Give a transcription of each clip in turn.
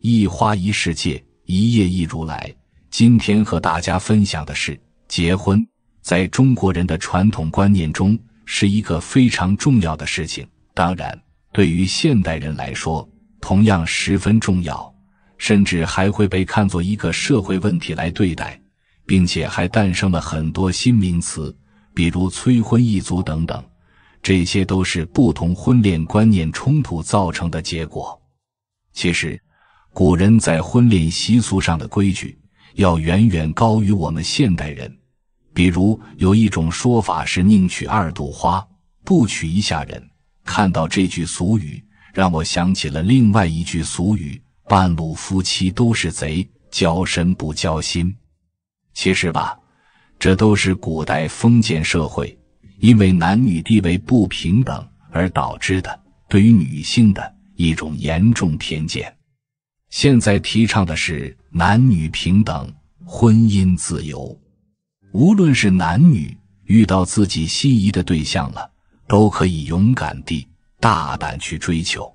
一花一世界，一叶一如来。今天和大家分享的是，结婚在中国人的传统观念中是一个非常重要的事情，当然对于现代人来说同样十分重要，甚至还会被看作一个社会问题来对待，并且还诞生了很多新名词，比如催婚一族等等，这些都是不同婚恋观念冲突造成的结果。其实古人在婚恋习俗上的规矩要远远高于我们现代人，比如有一种说法是宁娶二朵花，不娶一下人。看到这句俗语，让我想起了另外一句俗语，半路夫妻都是贼，交身不交心。其实吧，这都是古代封建社会因为男女地位不平等而导致的对于女性的一种严重偏见。现在提倡的是男女平等，婚姻自由，无论是男女遇到自己心仪的对象了，都可以勇敢地大胆去追求。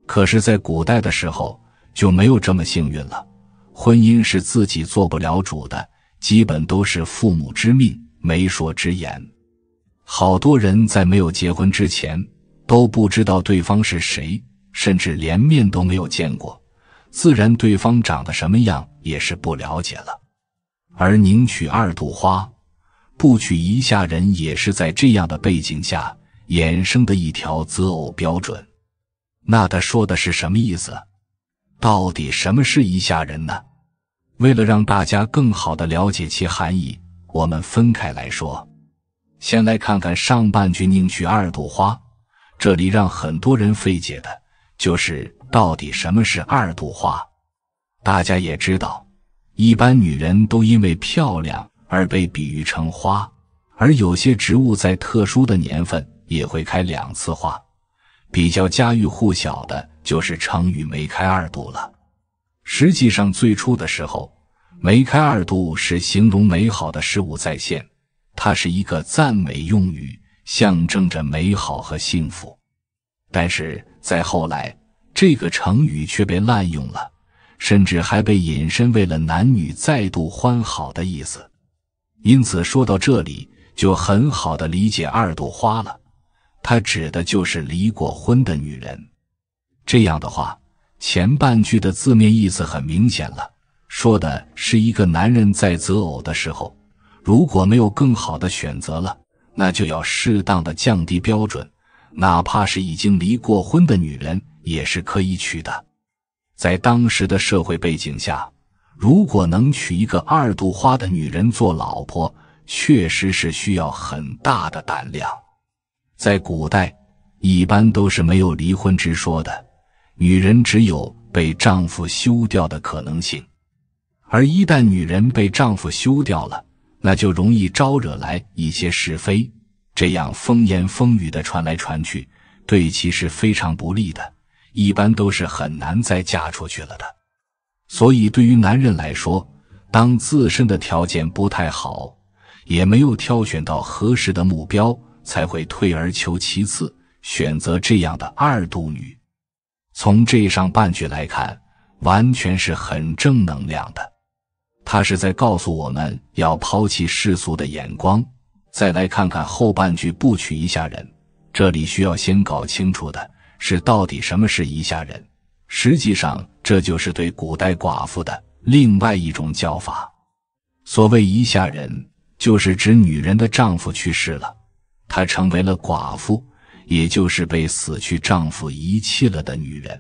可是在古代的时候就没有这么幸运了，婚姻是自己做不了主的，基本都是父母之命，媒妁之言。好多人在没有结婚之前都不知道对方是谁，甚至连面都没有见过，自然对方长得什么样也是不了解了。而宁娶二朵花，不娶一下人，也是在这样的背景下衍生的一条择偶标准。那他说的是什么意思？到底什么是一下人呢？为了让大家更好地了解其含义，我们分开来说。先来看看上半句宁娶二朵花，这里让很多人费解的就是到底什么是二朵花。大家也知道，一般女人都因为漂亮而被比喻成花，而有些植物在特殊的年份也会开2次花，比较家喻户晓的就是成语梅开二度了。实际上最初的时候，梅开二度是形容美好的事物再现，它是一个赞美用语，象征着美好和幸福。但是在后来，这个成语却被滥用了，甚至还被引申为了男女再度欢好的意思。因此说到这里就很好地理解二朵花了，它指的就是离过婚的女人。这样的话，前半句的字面意思很明显了，说的是一个男人在择偶的时候，如果没有更好的选择了，那就要适当的降低标准，哪怕是已经离过婚的女人也是可以娶的。在当时的社会背景下，如果能娶一个二朵花的女人做老婆，确实是需要很大的胆量。在古代一般都是没有离婚之说的，女人只有被丈夫休掉的可能性。而一旦女人被丈夫休掉了，那就容易招惹来一些是非，这样风言风语的传来传去，对其是非常不利的，一般都是很难再嫁出去了的。所以对于男人来说，当自身的条件不太好，也没有挑选到合适的目标，才会退而求其次，选择这样的二度女。从这上半句来看，完全是很正能量的。他是在告诉我们要抛弃世俗的眼光。再来看看后半句不娶一下人，这里需要先搞清楚的是到底什么是一下人。实际上这就是对古代寡妇的另外一种叫法。所谓一下人，就是指女人的丈夫去世了，她成为了寡妇，也就是被死去丈夫遗弃了的女人。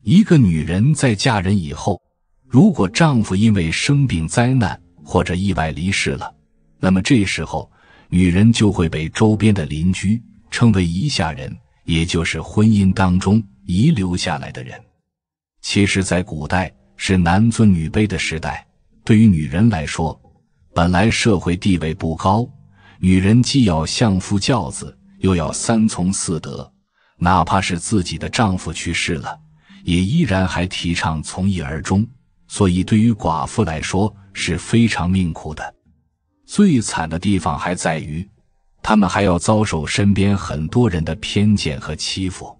一个女人在嫁人以后，如果丈夫因为生病灾难或者意外离世了，那么这时候女人就会被周边的邻居称为遗下人，也就是婚姻当中遗留下来的人。其实在古代是男尊女卑的时代，对于女人来说，本来社会地位不高，女人既要相夫教子，又要3从4德，哪怕是自己的丈夫去世了，也依然还提倡从一而终，所以对于寡妇来说是非常命苦的。最惨的地方还在于，她们还要遭受身边很多人的偏见和欺负。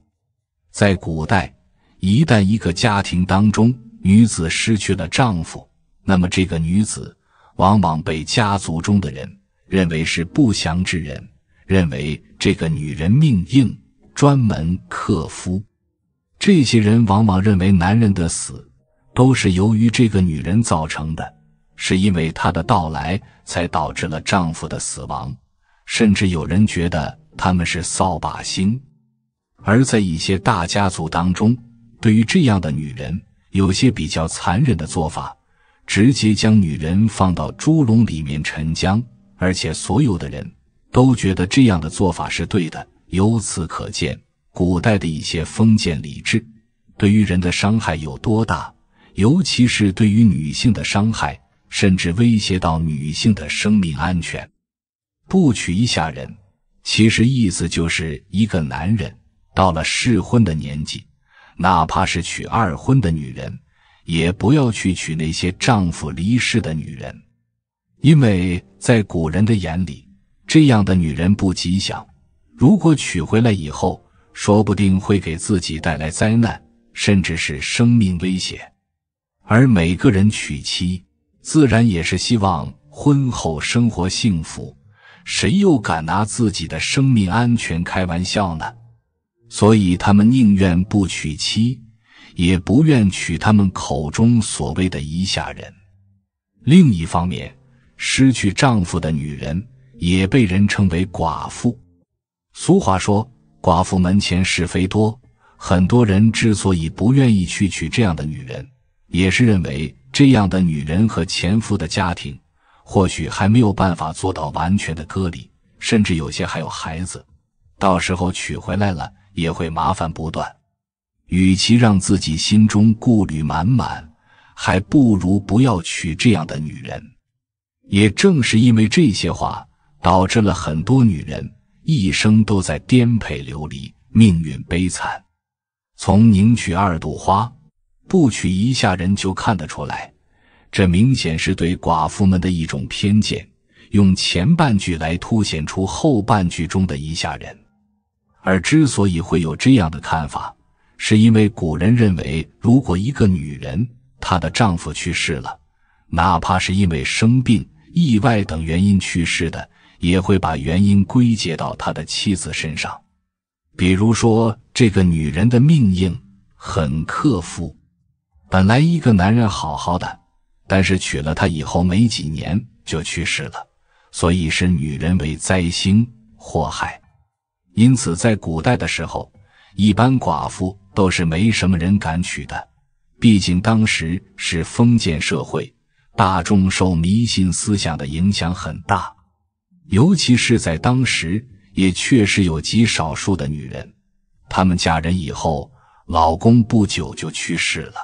在古代，一旦一个家庭当中女子失去了丈夫，那么这个女子往往被家族中的人认为是不祥之人，认为这个女人命硬，专门克夫。这些人往往认为男人的死都是由于这个女人造成的，是因为她的到来才导致了丈夫的死亡，甚至有人觉得他们是扫把星。而在一些大家族当中，对于这样的女人，有些比较残忍的做法，直接将女人放到猪笼里面沉江，而且所有的人都觉得这样的做法是对的。由此可见，古代的一些封建礼制对于人的伤害有多大，尤其是对于女性的伤害，甚至威胁到女性的生命安全。不娶一下人，其实意思就是一个男人到了适婚的年纪，哪怕是娶二婚的女人，也不要去娶那些丈夫离世的女人，因为在古人的眼里，这样的女人不吉祥，如果娶回来以后，说不定会给自己带来灾难，甚至是生命威胁。而每个人娶妻，自然也是希望婚后生活幸福，谁又敢拿自己的生命安全开玩笑呢？所以他们宁愿不娶妻，也不愿娶他们口中所谓的一下人。另一方面，失去丈夫的女人也被人称为寡妇。俗话说，寡妇门前是非多，很多人之所以不愿意去娶这样的女人，也是认为这样的女人和前夫的家庭或许还没有办法做到完全的割离，甚至有些还有孩子，到时候娶回来了也会麻烦不断。与其让自己心中顾虑满满，还不如不要娶这样的女人。也正是因为这些话，导致了很多女人一生都在颠沛流离，命运悲惨。从宁娶二朵花，不娶一下人就看得出来，这明显是对寡妇们的一种偏见，用前半句来凸显出后半句中的一下人。而之所以会有这样的看法，是因为古人认为，如果一个女人她的丈夫去世了，哪怕是因为生病、意外等原因去世的，也会把原因归结到他的妻子身上。比如说，这个女人的命硬，很克夫，本来一个男人好好的，但是娶了她以后没几年就去世了，所以视女人为灾星祸害。因此在古代的时候，一般寡妇都是没什么人敢娶的，毕竟当时是封建社会，大众受迷信思想的影响很大。尤其是在当时，也确实有极少数的女人，她们嫁人以后，老公不久就去世了，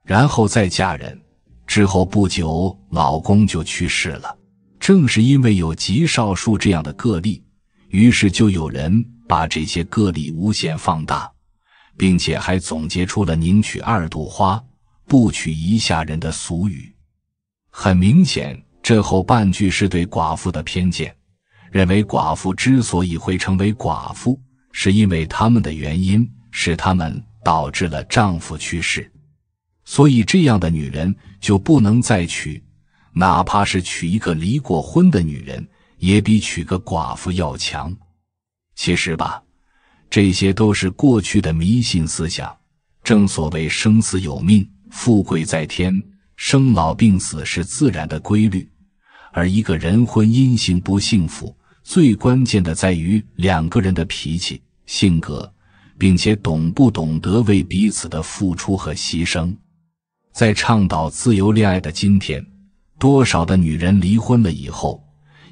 然后再嫁人，之后不久老公就去世了。正是因为有极少数这样的个例，于是就有人把这些个例无限放大，并且还总结出了宁娶二朵花，不娶一下人的俗语。很明显，这后半句是对寡妇的偏见，认为寡妇之所以会成为寡妇，是因为他们的原因是他们导致了丈夫去世，所以这样的女人就不能再娶，哪怕是娶一个离过婚的女人，也比娶个寡妇要强。其实吧，这些都是过去的迷信思想。正所谓生死有命，富贵在天，生老病死是自然的规律。而一个人婚姻幸不幸福，最关键的在于两个人的脾气、性格，并且懂不懂得为彼此的付出和牺牲。在倡导自由恋爱的今天，多少的女人离婚了以后，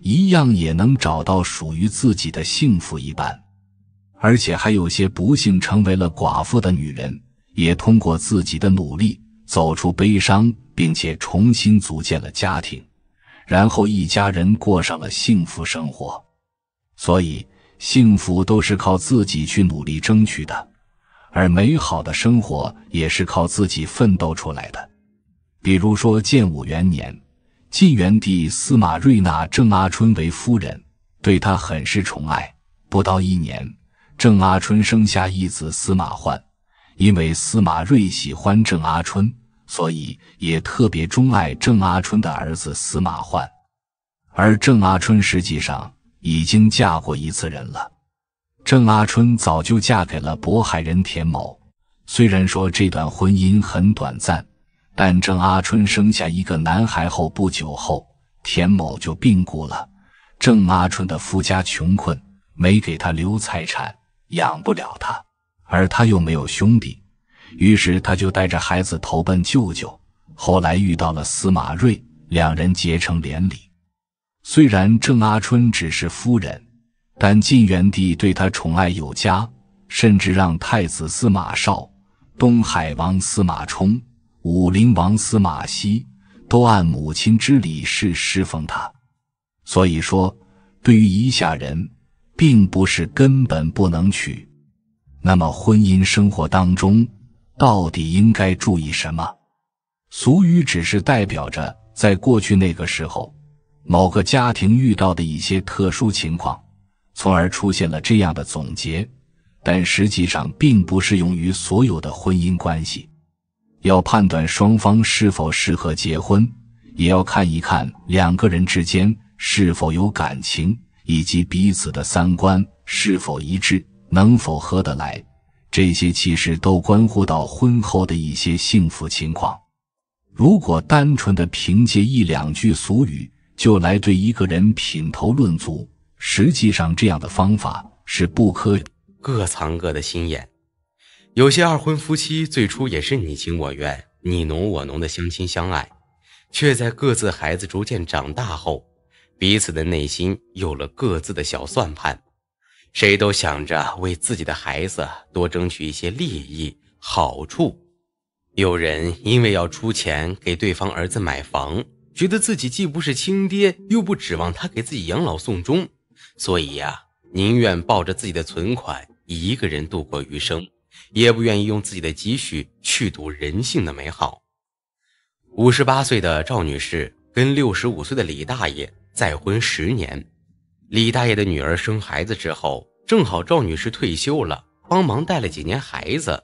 一样也能找到属于自己的幸福一般。而且还有些不幸成为了寡妇的女人，也通过自己的努力走出悲伤，并且重新组建了家庭，然后一家人过上了幸福生活。所以幸福都是靠自己去努力争取的，而美好的生活也是靠自己奋斗出来的。比如说建武元年，晋元帝司马睿纳郑阿春为夫人，对她很是宠爱。不到1年，郑阿春生下一子司马焕。因为司马睿喜欢郑阿春，所以也特别钟爱郑阿春的儿子司马焕。而郑阿春实际上已经嫁过一次人了。郑阿春早就嫁给了渤海人田某，虽然说这段婚姻很短暂，但郑阿春生下一个男孩后不久后，田某就病故了。郑阿春的夫家穷困，没给他留财产，养不了他，而他又没有兄弟，于是他就带着孩子投奔舅舅。后来遇到了司马睿，两人结成连理。虽然郑阿春只是夫人，但晋元帝对她宠爱有加，甚至让太子司马绍、东海王司马冲、武陵王司马熙都按母亲之礼事侍奉她。所以说，对于一下人，并不是根本不能娶。那么婚姻生活当中，到底应该注意什么？俗语只是代表着在过去那个时候，某个家庭遇到的一些特殊情况，从而出现了这样的总结，但实际上并不适用于所有的婚姻关系。要判断双方是否适合结婚，也要看一看两个人之间是否有感情，以及彼此的三观是否一致，能否合得来，这些其实都关乎到婚后的一些幸福情况。如果单纯的凭借一两句俗语就来对一个人品头论足，实际上这样的方法是不科学。各藏各的心眼。有些二婚夫妻最初也是你情我愿、你侬我侬的相亲相爱，却在各自孩子逐渐长大后，彼此的内心有了各自的小算盘，谁都想着为自己的孩子多争取一些利益好处。有人因为要出钱给对方儿子买房，觉得自己既不是亲爹，又不指望他给自己养老送终，所以宁愿抱着自己的存款一个人度过余生，也不愿意用自己的积蓄去赌人性的美好。58岁的赵女士跟65岁的李大爷再婚10年，李大爷的女儿生孩子之后，正好赵女士退休了，帮忙带了几年孩子。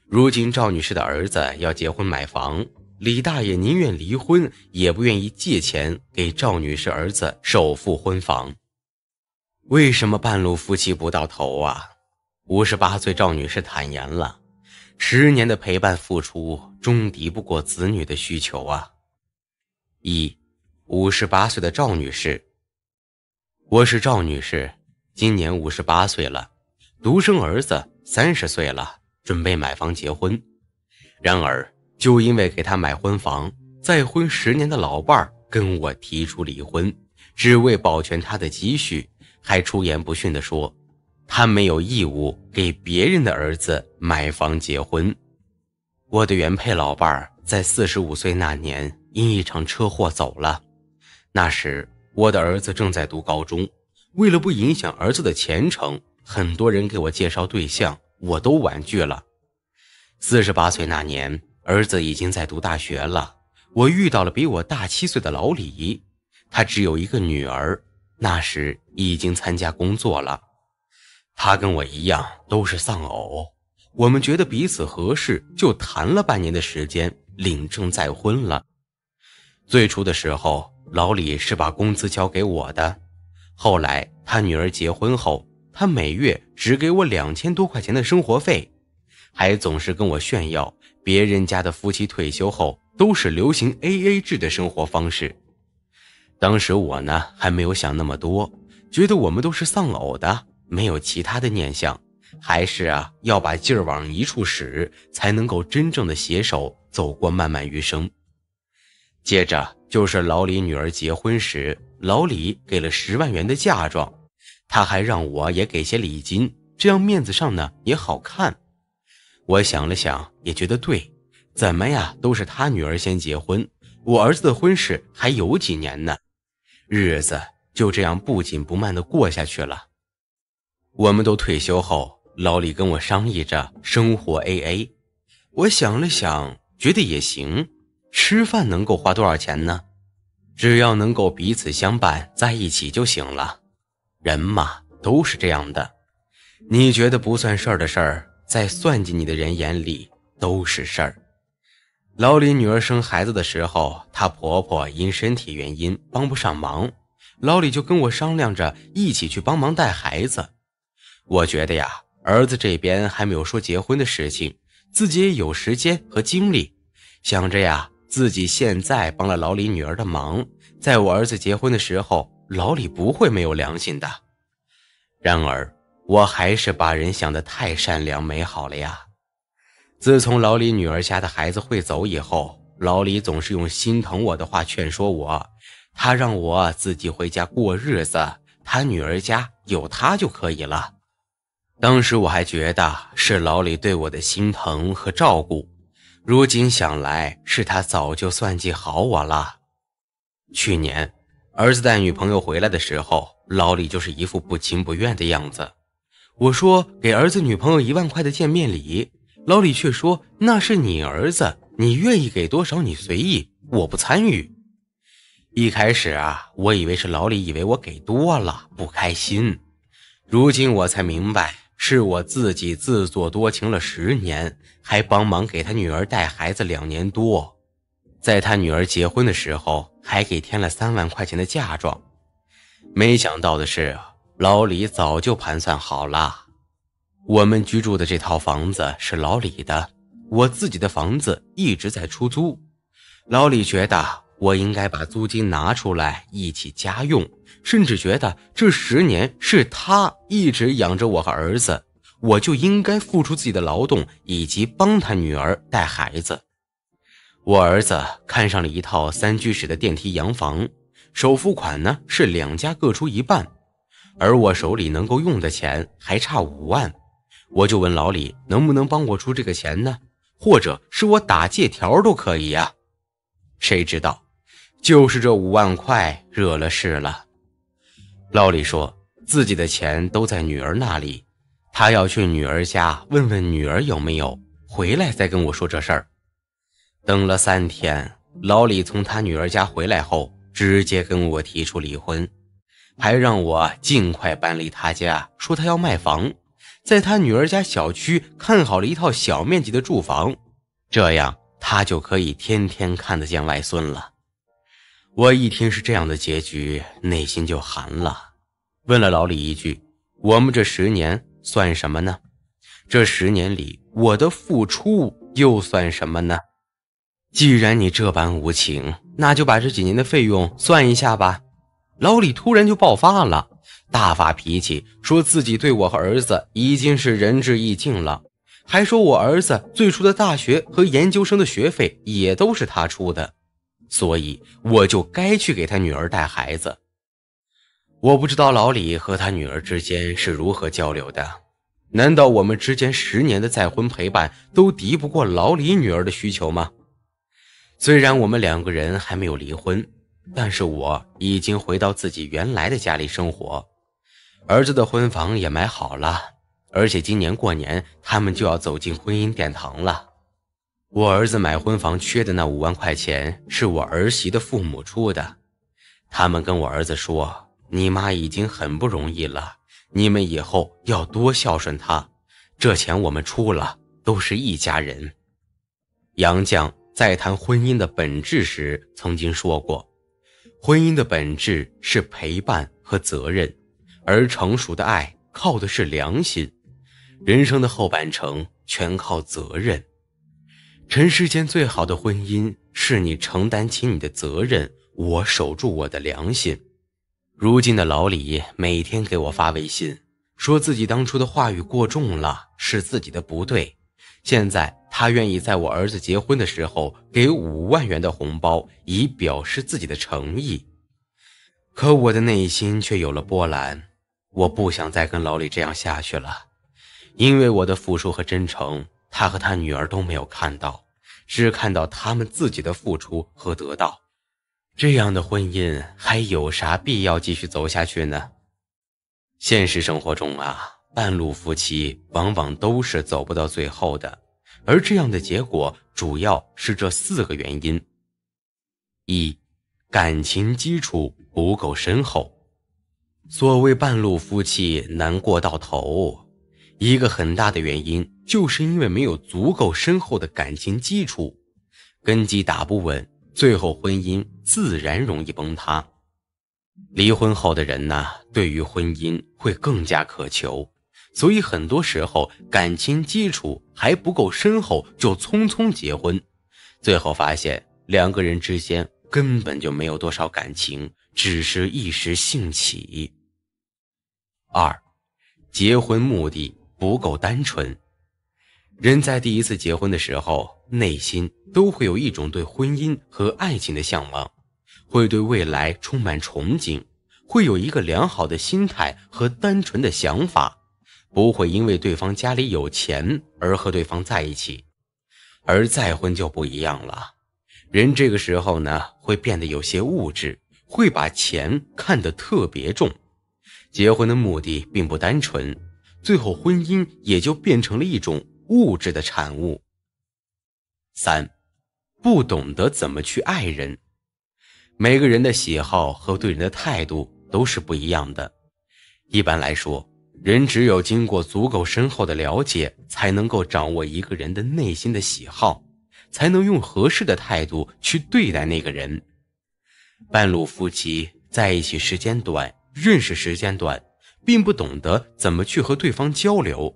如今赵女士的儿子要结婚买房，李大爷宁愿离婚，也不愿意借钱给赵女士儿子首付婚房。为什么半路夫妻不到头啊？58岁赵女士坦言了，10年的陪伴付出终敌不过子女的需求啊。58岁的赵女士：我是赵女士，今年58岁了，独生儿子30岁了，准备买房结婚。然而就因为给他买婚房，再婚10年的老伴儿跟我提出离婚，只为保全他的积蓄，还出言不逊地说他没有义务给别人的儿子买房结婚。我的原配老伴儿在45岁那年因一场车祸走了，那时我的儿子正在读高中，为了不影响儿子的前程，很多人给我介绍对象，我都婉拒了。48岁那年，儿子已经在读大学了，我遇到了比我大7岁的老李，他只有一个女儿，那时已经参加工作了。他跟我一样都是丧偶，我们觉得彼此合适，就谈了半年的时间，领证再婚了。最初的时候，老李是把工资交给我的，后来他女儿结婚后，他每月只给我2000多块钱的生活费，还总是跟我炫耀别人家的夫妻退休后都是流行 AA 制的生活方式。当时我呢还没有想那么多，觉得我们都是丧偶的，没有其他的念想，还是要把劲儿往一处使，才能够真正的携手走过漫漫余生。接着就是老李女儿结婚时，老李给了10万元的嫁妆，他还让我也给些礼金，这样面子上呢也好看。我想了想也觉得对，怎么都是他女儿先结婚，我儿子的婚事还有几年呢，日子就这样不紧不慢地过下去了。我们都退休后，老李跟我商议着生活 AA， 我想了想觉得也行，吃饭能够花多少钱呢？只要能够彼此相伴在一起就行了。人嘛都是这样的，你觉得不算事儿的事儿，在算计你的人眼里都是事儿。老李女儿生孩子的时候，她婆婆因身体原因帮不上忙，老李就跟我商量着一起去帮忙带孩子。我觉得呀，儿子这边还没有说结婚的事情，自己也有时间和精力，想着呀，自己现在帮了老李女儿的忙，在我儿子结婚的时候，老李不会没有良心的。然而，我还是把人想得太善良美好了呀。自从老李女儿家的孩子会走以后，老李总是用心疼我的话劝说我，他让我自己回家过日子，他女儿家有他就可以了。当时我还觉得是老李对我的心疼和照顾，如今想来是他早就算计好我了。去年儿子带女朋友回来的时候，老李就是一副不情不愿的样子。我说给儿子女朋友1万块的见面礼，老李却说那是你儿子，你愿意给多少你随意，我不参与。一开始啊，我以为是老李以为我给多了不开心，如今我才明白是我自己自作多情了10年，还帮忙给他女儿带孩子2年多，在他女儿结婚的时候还给添了3万块钱的嫁妆。没想到的是，老李早就盘算好了。我们居住的这套房子是老李的，我自己的房子一直在出租。老李觉得我应该把租金拿出来一起家用，甚至觉得这10年是他一直养着我和儿子，我就应该付出自己的劳动，以及帮他女儿带孩子。我儿子看上了一套3居室的电梯洋房，首付款呢是2家各出1半，而我手里能够用的钱还差5万。我就问老李能不能帮我出这个钱呢？或者是我打借条都可以呀。谁知道就是这5万块惹了事了。老李说自己的钱都在女儿那里，他要去女儿家问问女儿有没有，回来再跟我说这事儿。等了3天，老李从他女儿家回来后，直接跟我提出离婚，还让我尽快搬离他家，说他要卖房，在他女儿家小区看好了一套小面积的住房，这样他就可以天天看得见外孙了。我一听是这样的结局，内心就寒了，问了老李一句，我们这10年算什么呢？这10年里我的付出又算什么呢？既然你这般无情，那就把这几年的费用算一下吧。老李突然就爆发了，大发脾气，说自己对我和儿子已经是仁至义尽了，还说我儿子最初的大学和研究生的学费也都是他出的，所以我就该去给他女儿带孩子。我不知道老李和他女儿之间是如何交流的，难道我们之间10年的再婚陪伴都敌不过老李女儿的需求吗？虽然我们2个人还没有离婚，但是我已经回到自己原来的家里生活，儿子的婚房也买好了，而且今年过年他们就要走进婚姻殿堂了。我儿子买婚房缺的那5万块钱是我儿媳的父母出的，他们跟我儿子说，你妈已经很不容易了，你们以后要多孝顺她，这钱我们出了，都是一家人。杨绛在谈婚姻的本质时曾经说过，婚姻的本质是陪伴和责任，而成熟的爱靠的是良心，人生的后半程全靠责任。尘世间最好的婚姻是你承担起你的责任，我守住我的良心。如今的老李每天给我发微信，说自己当初的话语过重了，是自己的不对，现在他愿意在我儿子结婚的时候给5万元的红包，以表示自己的诚意。可我的内心却有了波澜，我不想再跟老李这样下去了，因为我的付出和真诚，他和他女儿都没有看到，只看到他们自己的付出和得到。这样的婚姻还有啥必要继续走下去呢？现实生活中啊，半路夫妻往往都是走不到最后的，而这样的结果主要是这4个原因。1. 感情基础不够深厚。所谓半路夫妻难过到头，一个很大的原因就是因为没有足够深厚的感情基础。根基打不稳，最后婚姻自然容易崩塌。离婚后的人呢，对于婚姻会更加渴求，所以很多时候感情基础还不够深厚就匆匆结婚，最后发现两个人之间根本就没有多少感情，只是一时兴起。2. 结婚目的不够单纯。人在第一次结婚的时候，内心都会有一种对婚姻和爱情的向往，会对未来充满憧憬，会有一个良好的心态和单纯的想法，不会因为对方家里有钱而和对方在一起。而再婚就不一样了，人这个时候呢，会变得有些物质，会把钱看得特别重。结婚的目的并不单纯，最后婚姻也就变成了一种物质的产物。3. 不懂得怎么去爱人。每个人的喜好和对人的态度都是不一样的。一般来说，人只有经过足够深厚的了解，才能够掌握一个人的内心的喜好，才能用合适的态度去对待那个人。半路夫妻在一起时间短，认识时间短，并不懂得怎么去和对方交流，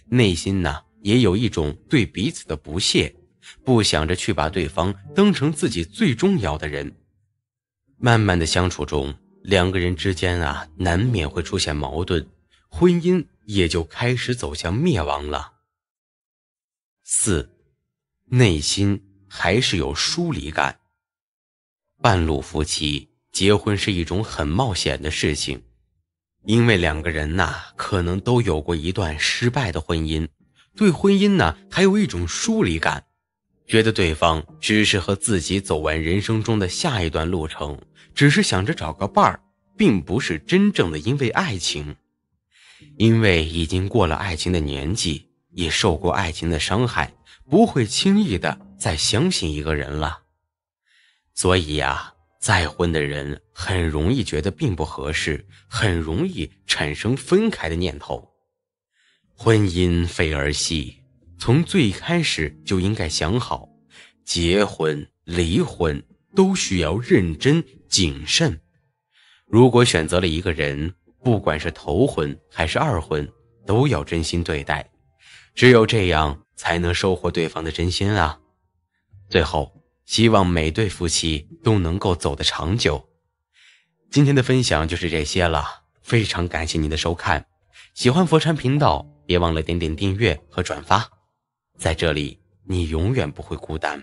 内心呢也有一种对彼此的不屑，不想着去把对方当成自己最重要的人。慢慢的相处中，两个人之间难免会出现矛盾，婚姻也就开始走向灭亡了。4. 内心还是有疏离感。半路夫妻结婚是一种很冒险的事情，因为两个人可能都有过一段失败的婚姻，对婚姻还有一种疏离感，觉得对方只是和自己走完人生中的下一段路程，只是想着找个伴儿，并不是真正的因为爱情。因为已经过了爱情的年纪，也受过爱情的伤害，不会轻易的再相信一个人了。所以再婚的人很容易觉得并不合适，很容易产生分开的念头。婚姻非儿戏，从最开始就应该想好，结婚、离婚都需要认真谨慎。如果选择了一个人，不管是头婚还是二婚，都要真心对待，只有这样才能收获对方的真心啊。最后，希望每对夫妻都能够走得长久。今天的分享就是这些了，非常感谢您的收看。喜欢佛禅频道，别忘了点点订阅和转发，在这里你永远不会孤单。